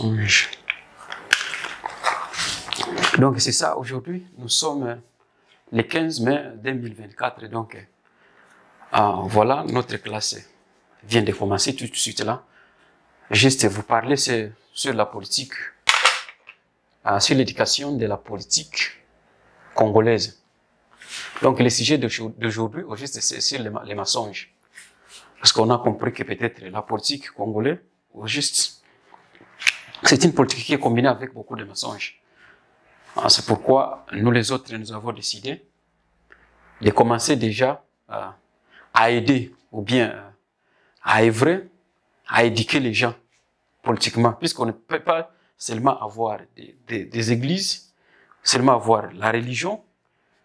mensonge. Donc c'est ça, aujourd'hui, nous sommes le 15 mai 2024, donc voilà, notre classe vient de commencer tout de suite là. Juste vous parler sur la politique, sur l'éducation de la politique congolaise. Donc le sujet d'aujourd'hui, au juste, c'est sur les mensonges. Parce qu'on a compris que peut-être la politique congolaise, au juste, c'est une politique qui est combinée avec beaucoup de mensonges. C'est pourquoi nous les autres, nous avons décidé de commencer déjà à aider ou bien à œuvrer, à éduquer les gens politiquement, puisqu'on ne peut pas seulement avoir des églises, seulement avoir la religion,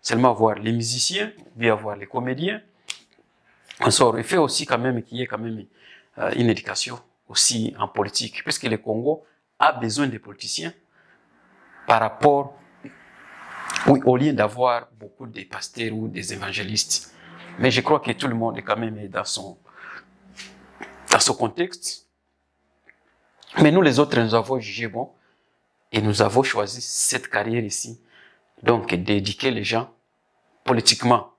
seulement avoir les musiciens, ou bien avoir les comédiens. Il fait aussi quand même qu'il y ait quand même une éducation aussi en politique, puisque le Congo a besoin des politiciens par rapport, oui, au lieu d'avoir beaucoup de pasteurs ou des évangélistes. Mais je crois que tout le monde est quand même dans son contexte. Mais nous les autres, nous avons jugé bon et nous avons choisi cette carrière ici, donc d'éduquer les gens politiquement.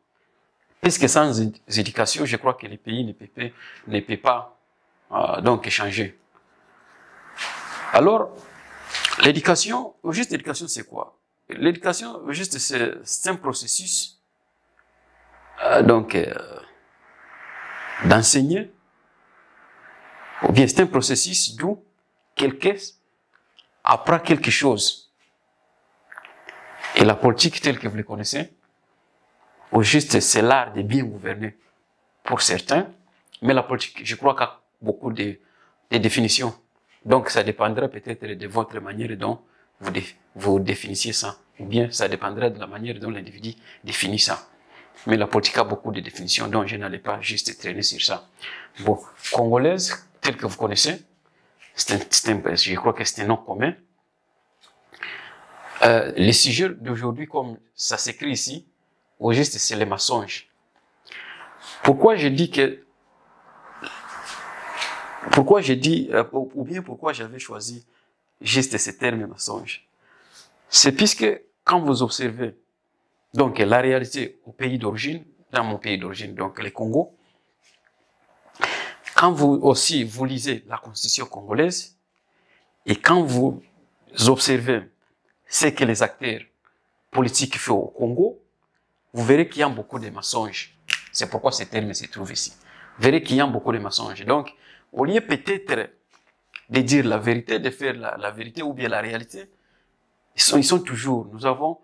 Puisque sans éducation, je crois que le pays ne peut pas donc changer. Alors, l'éducation, au juste l'éducation, c'est quoi? L'éducation, au juste, c'est un processus d'enseigner, ou bien c'est un processus d'où quelqu'un apprend quelque chose. Et la politique telle que vous le connaissez, au juste, c'est l'art de bien gouverner pour certains, mais la politique, je crois qu'il y a beaucoup de définitions. Donc, ça dépendra peut-être de votre manière dont vous définissez ça, ou bien ça dépendra de la manière dont l'individu définit ça. Mais la politique a beaucoup de définitions, donc je n'allais pas juste traîner sur ça. Bon, congolaise, telle que vous connaissez, je crois que c'est un nom commun. Le sujet d'aujourd'hui, comme ça s'écrit ici, au juste, c'est les mensonges. Pourquoi je dis ou bien pourquoi j'avais choisi juste ce terme mensonge? C'est puisque quand vous observez donc la réalité au pays d'origine, dans mon pays d'origine, donc le Congo, quand vous lisez la constitution congolaise et quand vous observez ce que les acteurs politiques font au Congo, vous verrez qu'il y a beaucoup de mensonges. C'est pourquoi ce terme se trouve ici. Vous verrez qu'il y a beaucoup de mensonges. Donc, au lieu peut-être de dire la vérité, de faire la vérité ou bien la réalité, ils sont toujours, nous avons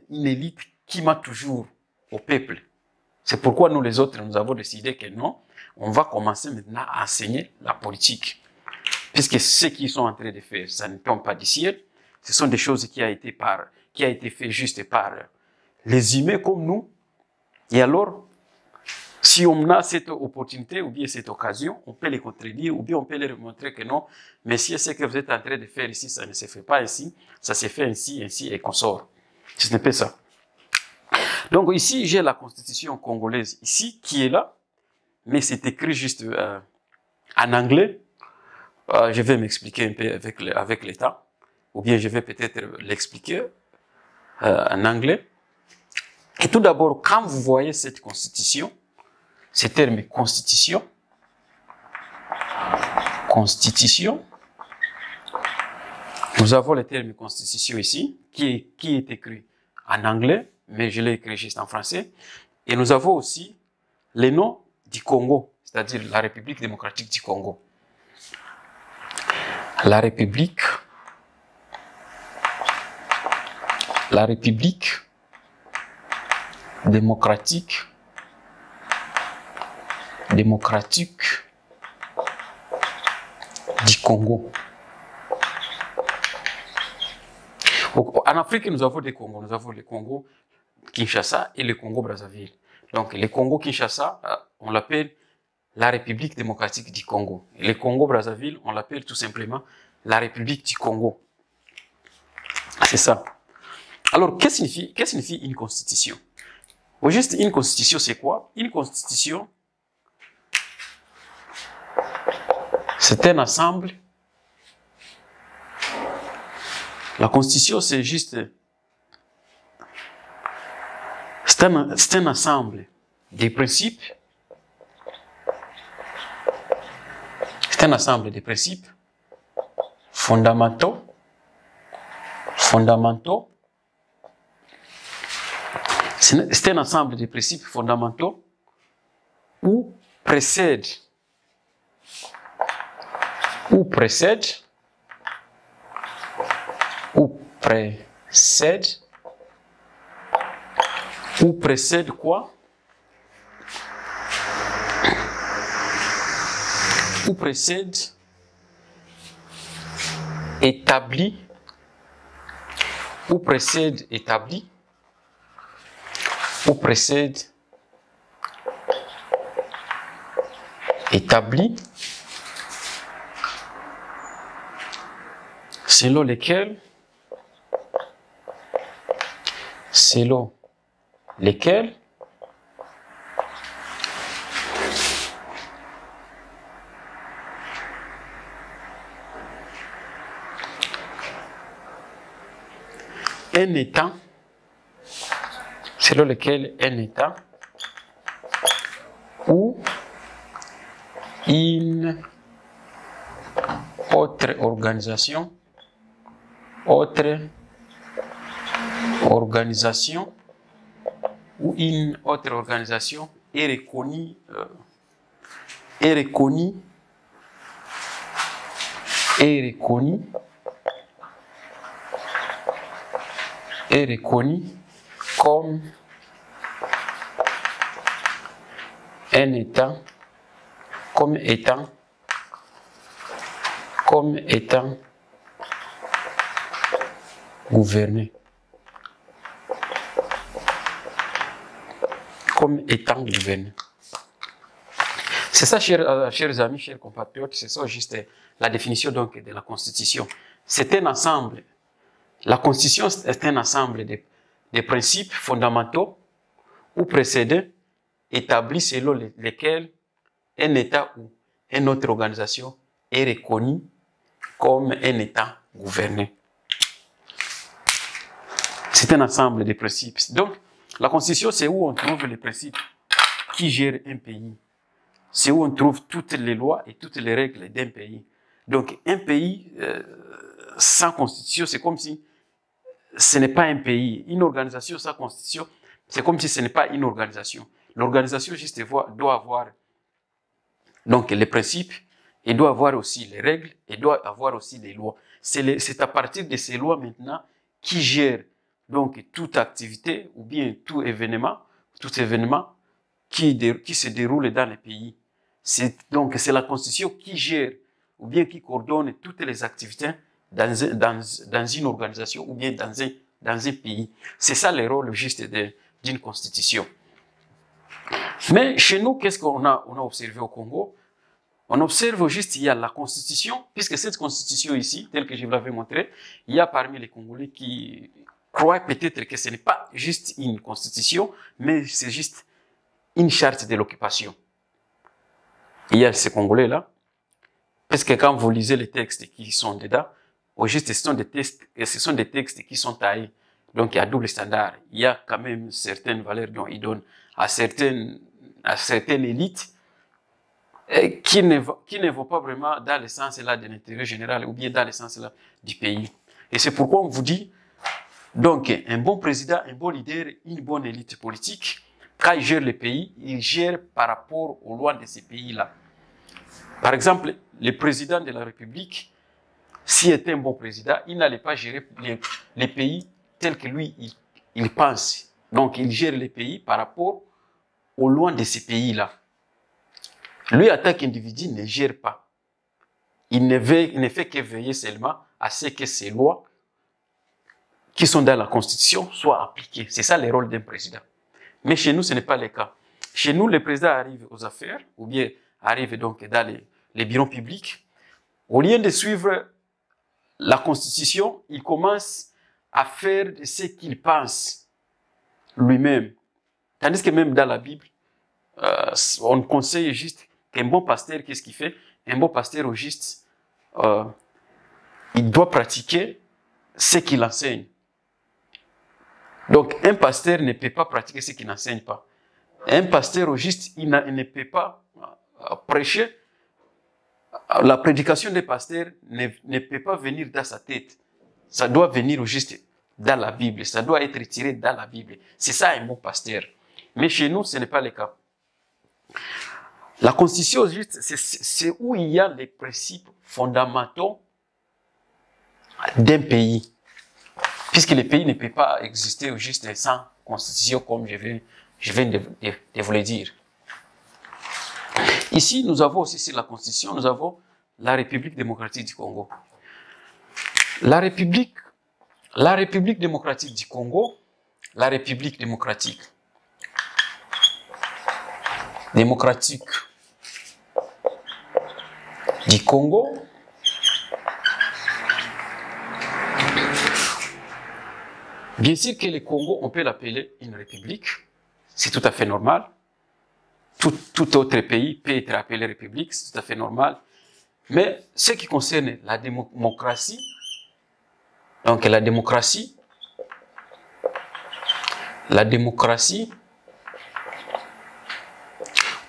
une élite qui ment toujours au peuple. C'est pourquoi nous les autres, nous avons décidé que non, on va commencer maintenant à enseigner la politique. Puisque ce qu'ils sont en train de faire, ça ne tombe pas du ciel. Ce sont des choses qui a été fait juste par les humains comme nous. Et alors, si on a cette opportunité ou bien cette occasion, on peut les contredire ou bien on peut leur montrer que non, mais si ce que vous êtes en train de faire ici, ça ne se fait pas ici, ça se fait ainsi, ainsi et qu'on sort. Ce n'est pas ça. Donc ici, j'ai la constitution congolaise ici, qui est là, mais c'est écrit juste en anglais. Je vais m'expliquer un peu avec l'État, ou bien je vais peut-être l'expliquer en anglais. Et tout d'abord, quand vous voyez cette constitution, ce terme constitution, nous avons le terme constitution ici, qui est écrit en anglais, mais je l'ai écrit juste en français. Et nous avons aussi le nom du Congo, c'est-à-dire la République démocratique du Congo. La République démocratique du Congo. En Afrique, nous avons des Congos. Nous avons le Congo Kinshasa et le Congo Brazzaville. Donc, le Congo Kinshasa, on l'appelle la République démocratique du Congo. Et le Congo Brazzaville, on l'appelle tout simplement la République du Congo. C'est ça. Alors, qu'est-ce que signifie une constitution? Au juste, une constitution, c'est quoi? Une constitution, c'est un ensemble La Constitution, c'est juste... C'est un ensemble des principes. C'est un ensemble des principes fondamentaux. C'est un ensemble de principes fondamentaux où précède quoi? Ou précède établi, ou précède établi, ou précède établi, selon lesquels un État, ou une autre organisation est reconnue comme un État, comme étant gouverné. C'est ça, chers amis, chers compatriotes, c'est ça juste la définition donc de la Constitution. C'est un ensemble. La Constitution est un ensemble de principes fondamentaux ou précédents établis selon lesquels un État ou une autre organisation est reconnu comme un État gouverné. C'est un ensemble de principes. Donc, la Constitution, c'est où on trouve les principes qui gèrent un pays. C'est où on trouve toutes les lois et toutes les règles d'un pays. Donc, un pays sans Constitution, c'est comme si ce n'est pas un pays. Une organisation sans Constitution, c'est comme si ce n'est pas une organisation. L'organisation, juste, doit avoir donc les principes, et doit avoir aussi les règles, et doit avoir aussi les lois. C'est à partir de ces lois maintenant qui gèrent donc toute activité ou bien tout événement qui se déroule dans le pays. Donc c'est la Constitution qui gère ou bien qui coordonne toutes les activités dans une organisation ou bien dans un pays. C'est ça le rôle juste d'une Constitution. Mais chez nous, qu'est-ce qu'on a observé au Congo? On observe juste il y a la Constitution, puisque cette Constitution ici, telle que je vous l'avais montré, il y a parmi les Congolais qui croient peut-être que ce n'est pas juste une Constitution, mais c'est juste une charte de l'occupation. Il y a ces Congolais-là, parce que quand vous lisez les textes qui sont dedans, au juste, ce sont des textes qui sont taillés. Donc, il y a double standard. Il y a quand même certaines valeurs dont ils donnent à certaines élites qui ne vont pas vraiment dans le sens là de l'intérêt général ou bien dans le sens là du pays. Et c'est pourquoi on vous dit, donc, un bon président, un bon leader, une bonne élite politique, quand il gère le pays, il gère par rapport aux lois de ces pays-là. Par exemple, le président de la République, s'il était un bon président, il n'allait pas gérer les pays tels que lui, il pense. Donc, il gère les pays par rapport aux lois de ces pays-là. Lui, en tant qu'individu, ne gère pas. Il ne fait que veiller seulement à ce que ces lois qui sont dans la Constitution soient appliquées. C'est ça le rôle d'un président. Mais chez nous, ce n'est pas le cas. Chez nous, le président arrive aux affaires, ou bien arrive donc dans les bureaux publics. Au lieu de suivre la Constitution, il commence à faire ce qu'il pense lui-même. Tandis que même dans la Bible, on conseille juste qu'un bon pasteur, qu'est-ce qu'il fait? Un bon pasteur au juste, il doit pratiquer ce qu'il enseigne. Donc, un pasteur ne peut pas pratiquer ce qu'il n'enseigne pas. Un pasteur, au juste, il ne peut pas prêcher. La prédication des pasteurs ne peut pas venir dans sa tête. Ça doit venir au juste dans la Bible. Ça doit être tiré dans la Bible. C'est ça un bon pasteur. Mais chez nous, ce n'est pas le cas. La constitution, au juste, c'est où il y a les principes fondamentaux d'un pays. Puisque le pays ne peut pas exister au juste sans constitution, comme je viens de vous le dire. Ici, nous avons aussi sur la constitution, nous avons la République démocratique du Congo. La République démocratique du Congo, la République démocratique du Congo, bien sûr que le Congo, on peut l'appeler une république, c'est tout à fait normal. Tout autre pays peut être appelé république, c'est tout à fait normal. Mais ce qui concerne la démocratie, donc la démocratie,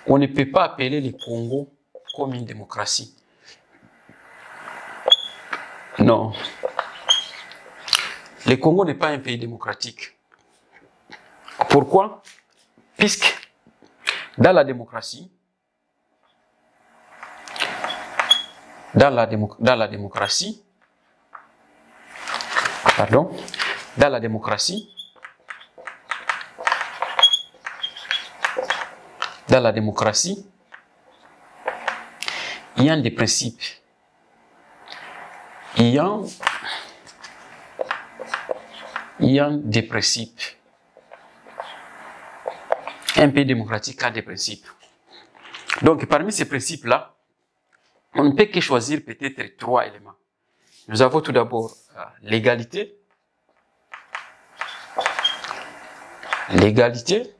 on ne peut pas appeler le Congo comme une démocratie. Non. Le Congo n'est pas un pays démocratique. Pourquoi? Puisque dans la démocratie, dans la démocratie, il y a des principes. Il y a des principes. Un pays démocratique a des principes. Donc, parmi ces principes-là, on ne peut que choisir peut-être 3 éléments. Nous avons tout d'abord l'égalité. L'égalité,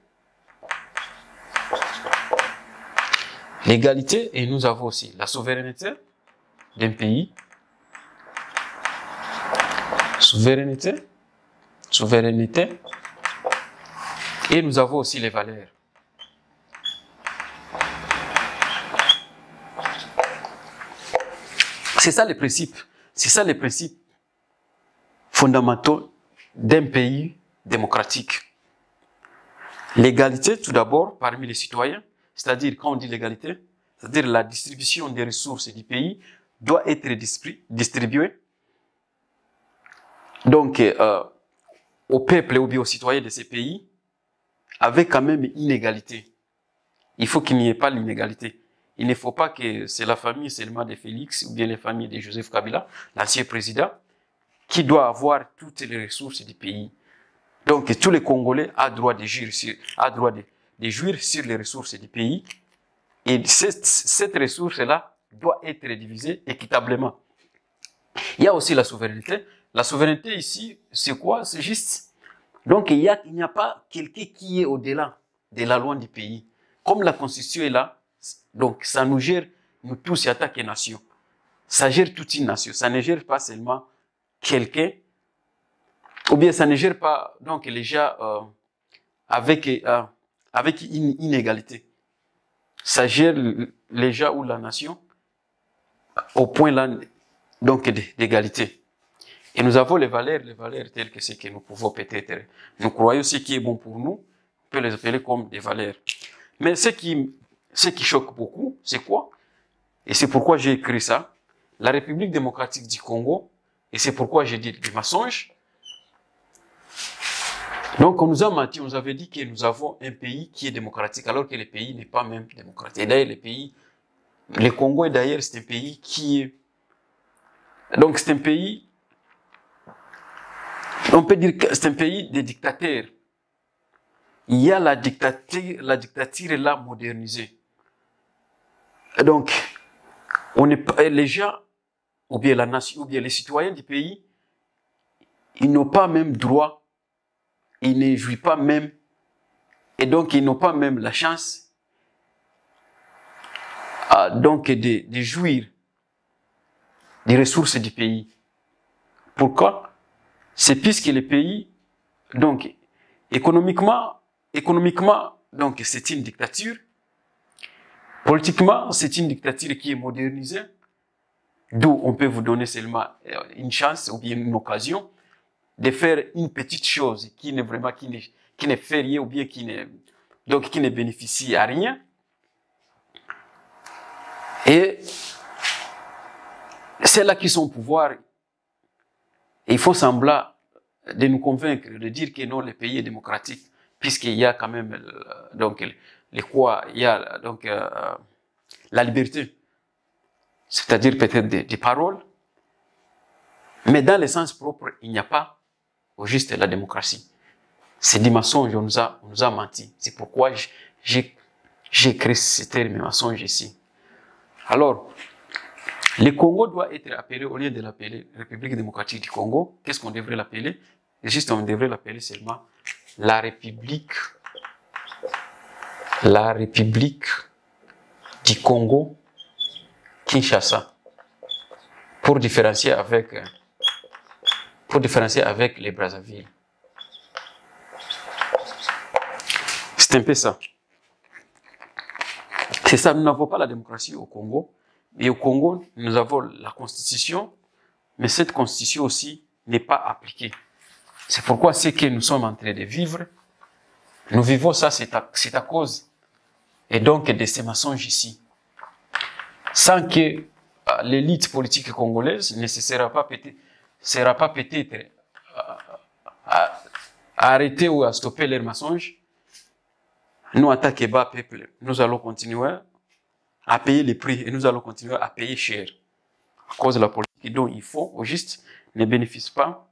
et nous avons aussi la souveraineté d'un pays. Souveraineté. Et nous avons aussi les valeurs. C'est ça les principes. C'est ça les principes fondamentaux d'un pays démocratique. L'égalité, tout d'abord, parmi les citoyens, c'est-à-dire, quand on dit l'égalité, c'est-à-dire la distribution des ressources du pays doit être distribuée. Donc, au peuple ou bien aux citoyens de ces pays, avec quand même une égalité. Il faut qu'il n'y ait pas l'inégalité. Il ne faut pas que c'est la famille seulement de Félix ou bien les familles de Joseph Kabila, l'ancien président, qui doit avoir toutes les ressources du pays. Donc, tous les Congolais ont droit de jouir sur les ressources du pays. Et cette ressource-là doit être divisée équitablement. Il y a aussi la souveraineté. La souveraineté ici, c'est quoi? C'est juste. Donc, il n'y a pas quelqu'un qui est au-delà de la loi du pays. Comme la Constitution est là, donc ça nous gère, nous tous, en tant que nation. Ça gère toute une nation. Ça ne gère pas seulement quelqu'un, ou bien ça ne gère pas donc les gens avec une inégalité. Ça gère les gens ou la nation au point là donc d'égalité. Et nous avons les valeurs telles que ce que nous pouvons peut-être, nous croyons ce qui est bon pour nous, on peut les appeler comme des valeurs. Mais ce qui choque beaucoup, c'est quoi? Et c'est pourquoi j'ai écrit ça, la République démocratique du Congo, et c'est pourquoi j'ai dit des mensonges. Donc on nous a menti, on nous avait dit que nous avons un pays qui est démocratique, alors que le pays n'est pas même démocratique. Et d'ailleurs, le Congo, d'ailleurs, c'est un pays qui est... Donc c'est un pays... On peut dire que c'est un pays de dictateurs. Il y a la dictature est là modernisée. Donc, les gens, ou bien la nation, ou bien les citoyens du pays, ils n'ont pas même droit, ils ne jouissent pas même, et donc ils n'ont pas même la chance donc de jouir des ressources du pays. Pourquoi? c'est puisque les pays, donc, économiquement, donc, c'est une dictature. Politiquement, c'est une dictature qui est modernisée, d'où on peut vous donner seulement une chance ou bien une occasion de faire une petite chose qui n'est vraiment, qui ne fait rien ou bien qui ne bénéficie à rien. Et c'est là qu'ils sont au pouvoir. Et il faut sembler de nous convaincre, de dire que non, le pays est démocratique, puisqu'il y a quand même, donc, il y a donc la liberté, c'est-à-dire peut-être des paroles, mais dans le sens propre, il n'y a pas au juste la démocratie. C'est des mensonges, on nous a menti. C'est pourquoi j'ai créé ce terme mensonge ici. Alors, le Congo doit être appelé, au lieu de l'appeler République démocratique du Congo, qu'est-ce qu'on devrait l'appeler? Juste, on devrait l'appeler seulement la République du Congo Kinshasa, pour différencier avec les Brazzaville. C'est un peu ça. C'est ça, nous n'avons pas la démocratie au Congo. Et au Congo, nous avons la constitution, mais cette constitution aussi n'est pas appliquée. C'est pourquoi ce que nous sommes en train de vivre, nous vivons ça, c'est à cause, et donc de ces mensonges ici. Sans que l'élite politique congolaise ne sera pas peut-être à arrêter ou à stopper leurs mensonges, nous, en tant que bas peuple, nous allons continuer à payer les prix et nous allons continuer à payer cher. À cause de la politique dont il faut, au juste, ne bénéficie pas.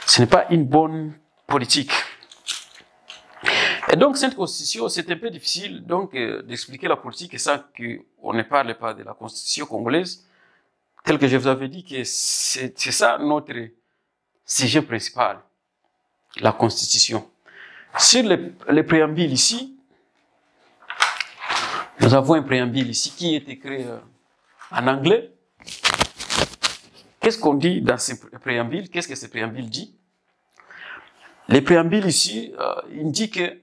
Ce n'est pas une bonne politique. Et donc, cette constitution, c'est un peu difficile donc d'expliquer la politique sans qu'on ne parle pas de la constitution congolaise, tel que je vous avais dit que c'est ça notre sujet principal, la constitution. Sur le préambule ici, nous avons un préambule ici qui est écrit en anglais. Qu'est-ce qu'on dit dans ce préambule? Qu'est-ce que ce préambule dit? Le préambule ici, il dit que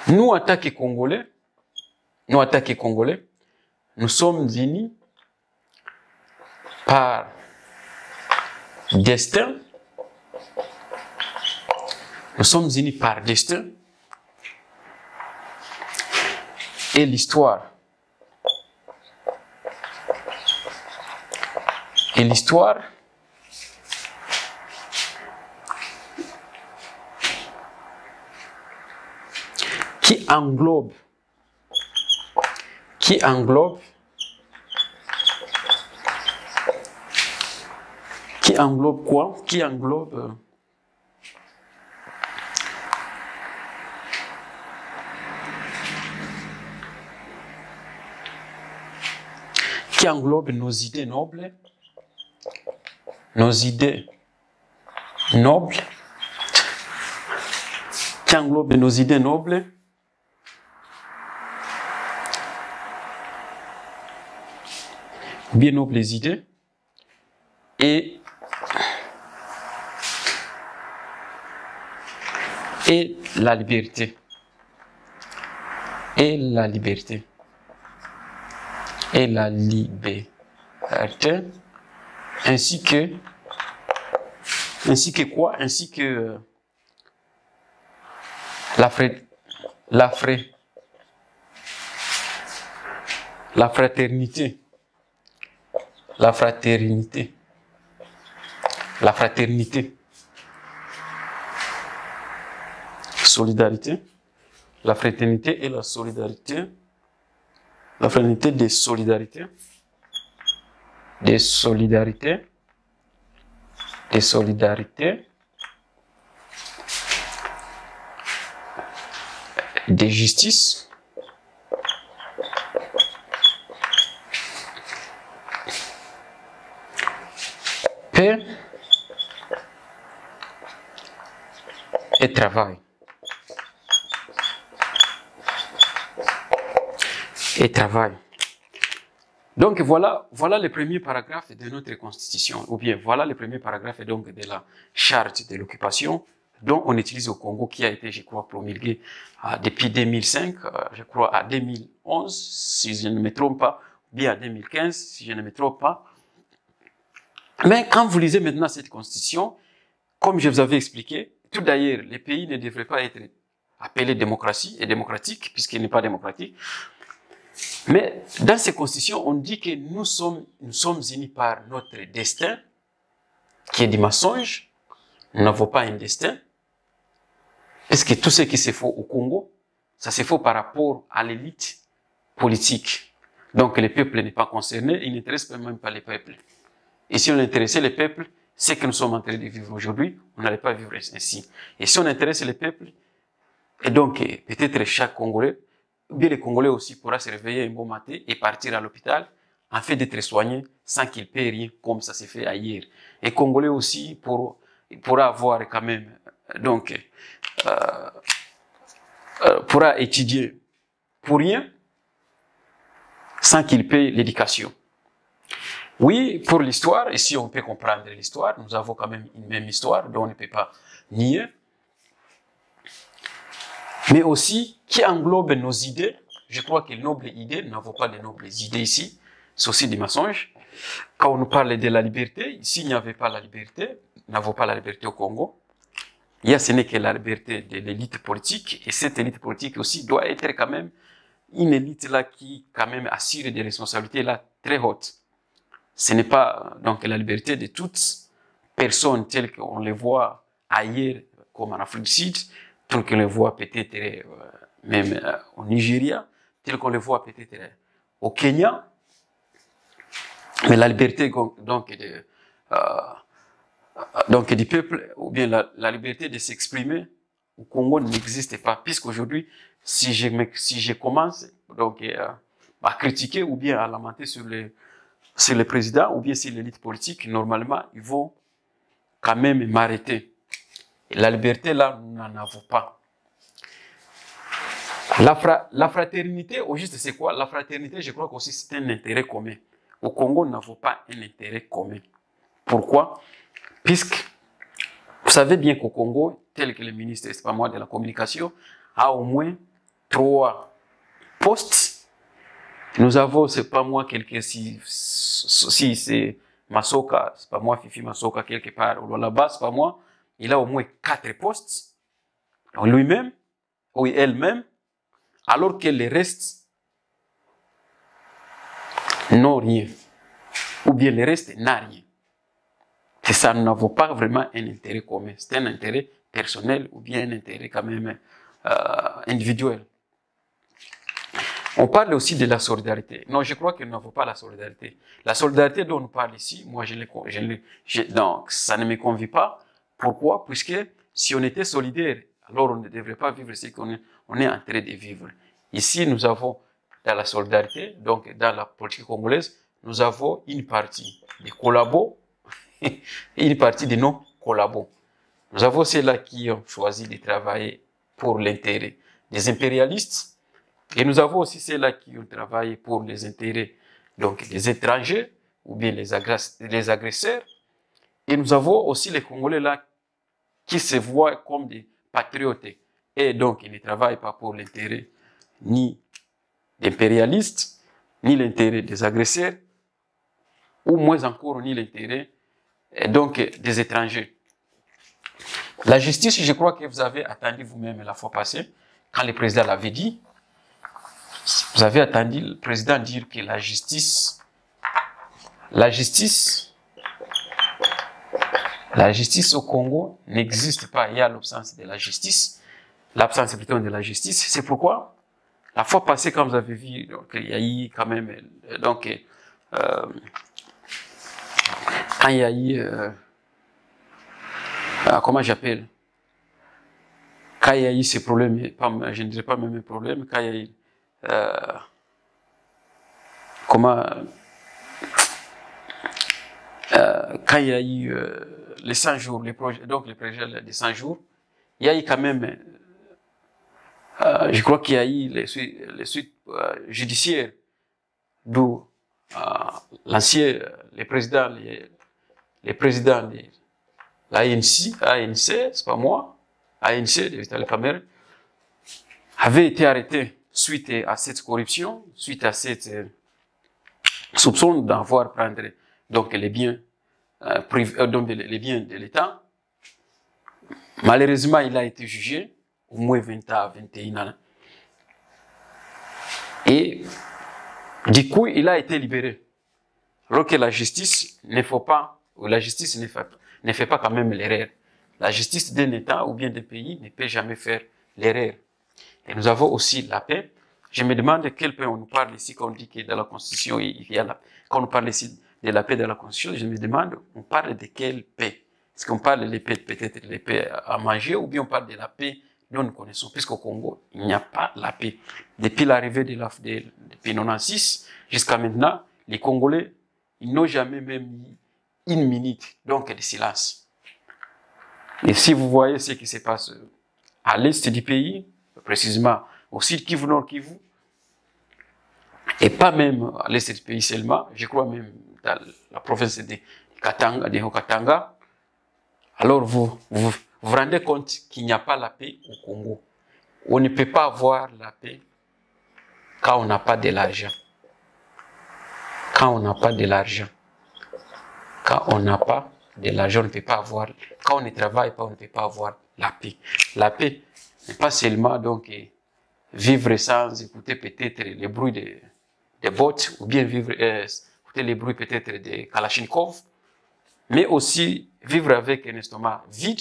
nous, en tant que Congolais, nous sommes unis par destin. Nous sommes unis par destin et l'histoire. Et l'histoire qui englobe quoi? Qui englobe nos idées nobles, qui englobe nos idées nobles, bien nobles idées, et la liberté. Et la liberté. Et la liberté. Ainsi que quoi? Ainsi que la fraternité. La fraternité. Solidarité. La fraternité et la solidarité. La fraternité des solidarités. Des solidarités. Des justices. Paix et travail. Donc voilà les premiers paragraphes de notre constitution, ou bien voilà les premiers paragraphes donc de la charte de l'occupation dont on utilise au Congo, qui a été, je crois, promulguée depuis 2005, je crois à 2011, si je ne me trompe pas, ou bien à 2015, si je ne me trompe pas. Mais quand vous lisez maintenant cette constitution, comme je vous avais expliqué, tout d'ailleurs, les pays ne devraient pas être appelés démocratie et démocratique, puisqu'il n'est pas démocratique. Mais dans ces constitutions, on dit que nous sommes unis par notre destin, qui est du mensonge. Nous n'avons pas un destin. Parce que tout ce qui se fait au Congo, ça se fait par rapport à l'élite politique. Donc le peuple n'est pas concerné, il n'intéresse même pas les peuples. Et si on intéressait les peuples, ce que nous sommes en train de vivre aujourd'hui, on n'allait pas vivre ainsi. Et si on intéresse les peuples, et donc peut-être chaque Congolais, ou bien les Congolais aussi pourra se réveiller un bon matin et partir à l'hôpital en fait d'être soigné sans qu'il paye rien comme ça s'est fait ailleurs. Et Congolais aussi pourra avoir quand même, donc, pourra étudier pour rien sans qu'il paye l'éducation. Oui, pour l'histoire, et si on peut comprendre l'histoire, nous avons quand même une même histoire dont on ne peut pas nier, mais aussi qui englobe nos idées. Je crois que les nobles idées, nous n'avons pas de nobles idées ici, c'est aussi des mensonges. Quand on nous parle de la liberté, ici il n'y avait pas la liberté, nous n'avons pas la liberté au Congo. Il y a ce n'est que la liberté de l'élite politique, et cette élite politique aussi doit être quand même une élite là qui quand même assure des responsabilités là très hautes. Ce n'est pas donc la liberté de toutes personnes telles qu'on les voit ailleurs, comme en Afrique du Sud, telles qu'on les voit peut-être même au Nigeria, telles qu'on les voit peut-être au Kenya. Mais la liberté donc du peuple, ou bien la liberté de s'exprimer au Congo n'existe pas, puisqu'aujourd'hui, si je commence donc à critiquer ou bien à lamenter sur le président ou bien sur l'élite politique, normalement, ils vont quand même m'arrêter. Et la liberté, là, nous n'en avons pas. La fraternité, au juste, c'est quoi? La fraternité, je crois qu'aussi c'est un intérêt commun. Au Congo, nous n'avons pas un intérêt commun. Pourquoi? Puisque vous savez bien qu'au Congo, tel que le ministre, c'est pas moi, de la communication, a au moins 3 postes. Nous avons, c'est pas moi, si c'est Masoka, c'est pas moi, Fifi Masoka, quelque part, ou là-bas, c'est pas moi, il a au moins 4 postes, lui-même, ou elle-même, alors que les restes n'ont rien. Ou bien le reste n'a rien. C'est ça, nous n'avons pas vraiment un intérêt commun. C'est un intérêt personnel ou bien un intérêt quand même individuel. On parle aussi de la solidarité. Non, je crois que nous n'avons pas la solidarité. La solidarité dont on parle ici, moi, donc, ça ne me convient pas. Pourquoi? Puisque si on était solidaire, alors on ne devrait pas vivre ce qu'on est en train de vivre. Ici, nous avons, dans la solidarité, donc dans la politique congolaise, nous avons une partie des collabos et une partie des non-collabos. Nous avons ceux-là qui ont choisi de travailler pour l'intérêt des impérialistes. Et nous avons aussi ceux-là qui ont travaillé pour les intérêts donc, des étrangers ou bien les agresseurs. Et nous avons aussi les Congolais-là qui se voient comme des patriotes. Et donc, ils ne travaillent pas pour l'intérêt ni des impérialistes, ni l'intérêt des agresseurs, ou moins encore, ni l'intérêt donc des étrangers. La justice, je crois que vous avez attendu vous-même la fois passée, quand le président l'avait dit. Vous avez attendu le président dire que la justice au Congo n'existe pas. Il y a l'absence de la justice. L'absence plutôt de la justice. C'est pourquoi, la fois passée, quand vous avez vu, donc, il y a eu quand même, donc, quand il y a eu, comment j'appelle? Quand il y a eu ces problèmes, je ne dirais pas même un problème, quand il y a eu, quand il y a eu les 100 jours, donc le projet des 100 jours, il y a eu quand même, je crois qu'il y a eu les suites judiciaires, d'où l'ancien, les présidents, l'ANC, c'est pas moi, ANC de Vital Kamerhe, avaient été arrêtés suite à cette corruption, suite à cette soupçon d'avoir prendre donc les biens donc les biens de l'État. Malheureusement, il a été jugé au moins 20 à 21 ans. Et du coup, il a été libéré. Alors que la justice ne fait pas, ou la justice ne fait pas quand même l'erreur. La justice d'un État ou bien d'un pays ne peut jamais faire l'erreur. Et nous avons aussi la paix. Je me demande de quelle paix on nous parle ici, quand on dit que dans la Constitution, il y a la paix. Quand on parle ici de la paix dans la Constitution, je me demande, on parle de quelle paix? Est-ce qu'on parle de paix, peut-être de paix à manger, ou bien on parle de la paix dont nous connaissons? Puisqu'au Congo, il n'y a pas la paix. Depuis l'arrivée depuis 1996 jusqu'à maintenant, les Congolais, ils n'ont jamais même mis une minute, donc de silence. Et si vous voyez ce qui se passe à l'est du pays, précisément au sud Kivu, nord Kivu, et pas même à l'est du pays seulement, je crois même dans la province de Katanga, de Haut-Katanga, alors vous vous rendez compte qu'il n'y a pas la paix au Congo. On ne peut pas avoir la paix quand on n'a pas de l'argent. Quand on n'a pas de l'argent. Quand on n'a pas de l'argent, on ne peut pas avoir. Quand on ne travaille pas, on ne peut pas avoir la paix. La paix n'est pas seulement donc vivre sans écouter peut-être les bruits des bottes, ou bien vivre écouter les bruits peut-être des Kalachnikov, mais aussi vivre avec un estomac vide.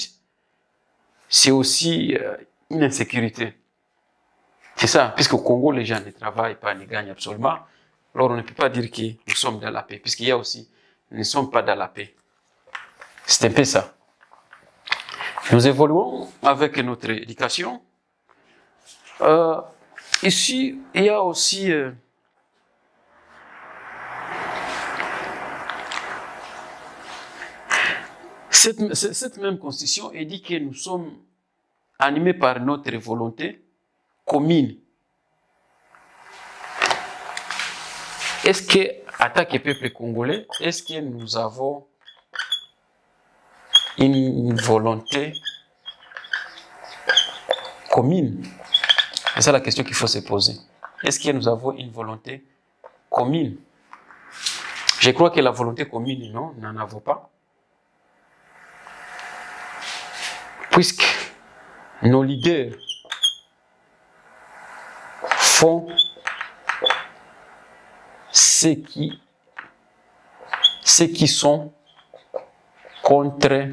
C'est aussi une insécurité. C'est ça, puisqu'au Congo, les gens ne travaillent pas, ne gagnent absolument. Alors on ne peut pas dire que nous sommes dans la paix, puisqu'il y a aussi, nous ne sommes pas dans la paix. C'est un peu ça. Nous évoluons avec notre éducation. Ici, il y a aussi cette même constitution dit que nous sommes animés par notre volonté commune. Est-ce que, en tant que peuple congolais, est-ce que nous avons une volonté commune? C'est ça la question qu'il faut se poser. Est-ce que nous avons une volonté commune? Je crois que la volonté commune, non, nous n'en avons pas. Puisque nos leaders font ce qui sont contre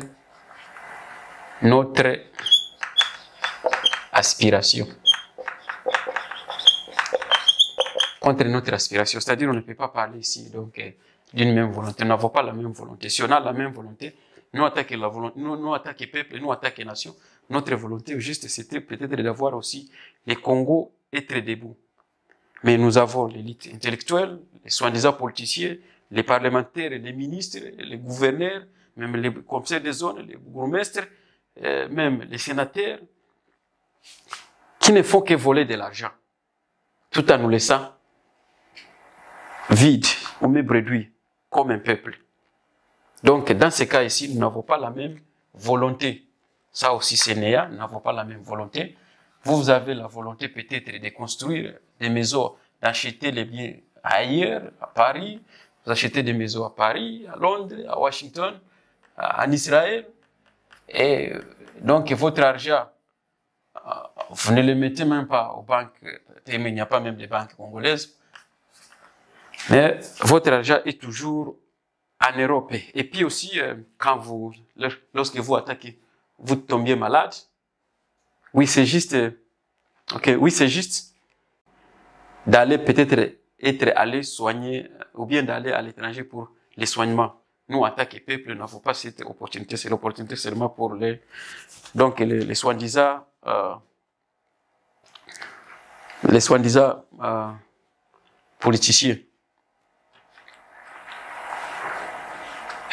notre aspiration. Contre notre aspiration. C'est-à-dire, on ne peut pas parler ici donc d'une même volonté. Nous n'avons pas la même volonté. Si on a la même volonté, nous attaquer la volonté, nous attaquer peuple, nous attaquer nation. Notre volonté, juste, c'était peut-être d'avoir aussi les Congo être debout. Mais nous avons l'élite intellectuelle, les soi-disant politiciens, les parlementaires, les ministres, les gouverneurs, même les conseillers des zones, les bourgmestres, même les sénateurs, qui ne font que voler de l'argent, tout en nous laissant vides ou même réduits comme un peuple. Donc, dans ce cas ici, nous n'avons pas la même volonté. Ça aussi, c'est néa, nous n'avons pas la même volonté. Vous avez la volonté peut-être de construire des maisons, d'acheter les biens ailleurs, à Paris. Vous achetez des maisons à Paris, à Londres, à Washington, en Israël. Et donc, votre argent, vous ne le mettez même pas aux banques, il n'y a pas même de banques congolaises. Mais votre argent est toujours en Europe. Et puis aussi, lorsque vous attaquez, vous tombez malade. Oui, c'est juste, oui, c'est juste d'aller peut-être être allé soigner, ou bien d'aller à l'étranger pour les soignements. Nous, en tant que peuple, nous n'avons pas cette opportunité. C'est l'opportunité seulement pour les soi-disant, politiciens.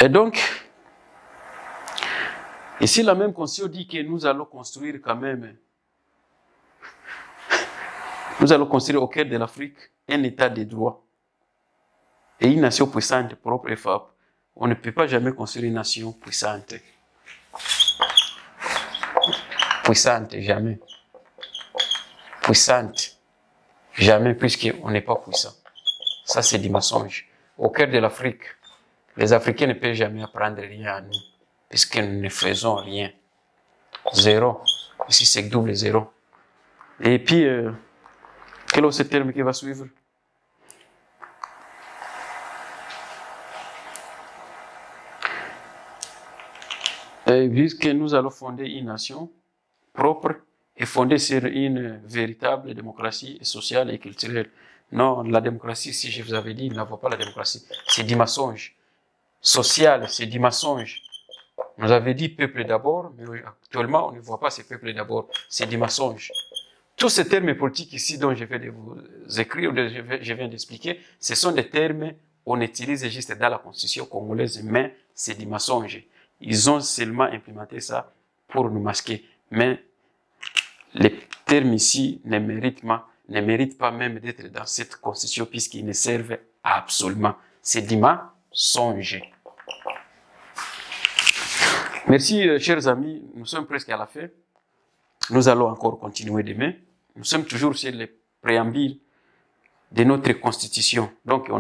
Et donc, ici, la même constitution dit que nous allons construire quand même, nous allons construire au cœur de l'Afrique un état de droit. Et une nation puissante, propre et forte, on ne peut pas jamais construire une nation puissante. Puissante, jamais. Puissante, jamais, puisqu'on n'est pas puissant. Ça, c'est du mensonge. Au cœur de l'Afrique, les Africains ne peuvent jamais apprendre rien à nous, puisque nous ne faisons rien. Zéro. Ici, c'est double zéro. Et puis, quel est ce terme qui va suivre? Puisque nous allons fonder une nation propre et fondée sur une véritable démocratie sociale et culturelle. Non, la démocratie, si je vous avais dit, ne voit pas la démocratie. C'est du mensonge. Social, c'est du mensonge. Nous avait dit peuple d'abord, mais actuellement, on ne voit pas ces peuples d'abord. C'est du mensonge. Tous ces termes politiques ici dont je vais vous écrire, je viens d'expliquer, ce sont des termes qu'on utilise juste dans la constitution congolaise, mais c'est du mensonge. Ils ont seulement implémenté ça pour nous masquer. Mais les termes ici ne méritent pas même d'être dans cette constitution puisqu'ils ne servent absolument. C'est du mensonge. Merci, chers amis. Nous sommes presque à la fin. Nous allons encore continuer demain. Nous sommes toujours sur les préambules de notre constitution. Donc,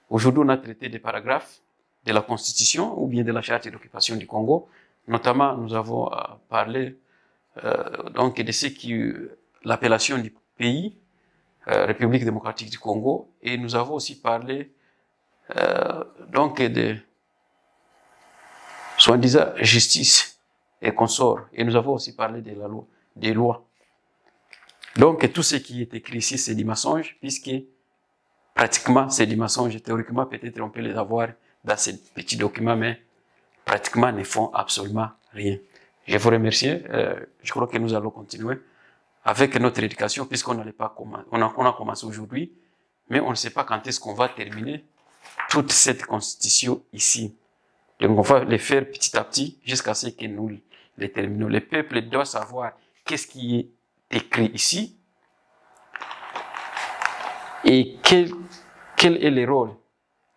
aujourd'hui, on a traité des paragraphes de la Constitution ou bien de la Charte d'occupation du Congo. Notamment, nous avons parlé donc de ce qui l'appellation du pays, République démocratique du Congo, et nous avons aussi parlé donc de soi-disant justice et consorts, et nous avons aussi parlé de la loi, des lois. Donc tout ce qui est écrit ici, c'est du mensonge, puisque pratiquement c'est du mensonge. Théoriquement, peut-être on peut les avoir dans ces petits documents, mais pratiquement ne font absolument rien. Je vous remercie. Je crois que nous allons continuer avec notre éducation, puisqu'on n'allait pas commencer. On a commencé aujourd'hui, mais on ne sait pas quand est-ce qu'on va terminer toute cette constitution ici. Donc on va les faire petit à petit jusqu'à ce que nous les terminons. Le peuple doit savoir qu'est-ce qui est écrit ici et quel est le rôle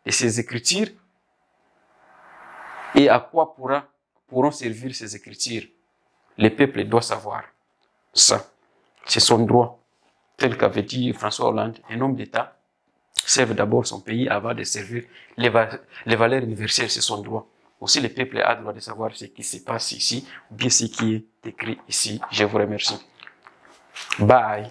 de ces écritures et à quoi pourront servir ces écritures. Le peuple doit savoir ça. C'est son droit. Tel qu'avait dit François Hollande, un homme d'État serve d'abord son pays avant de servir les valeurs universelles, c'est son droit. Aussi, le peuple a le droit de savoir ce qui se passe ici, ou bien ce qui est écrit ici. Je vous remercie. Bye.